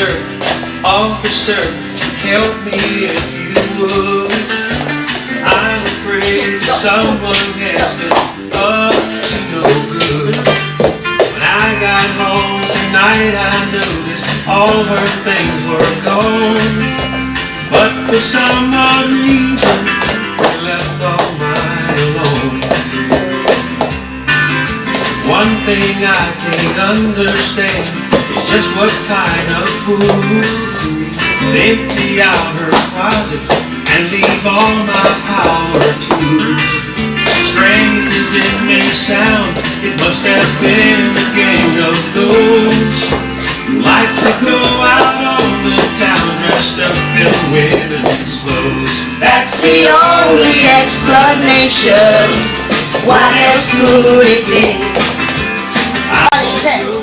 Officer, officer, help me if you would. I'm afraid that someone has been up to no good. When I got home tonight I noticed all her things were gone, but for some odd reason I left all mine alone. One thing I can't understand is just what kind of fools that empty out her closets and leave all my power tools. Strange as it may sound, it must have been a gang of those who like to go out on the town dressed up in women's clothes. That's the only explanation. What else could it be? I don't know.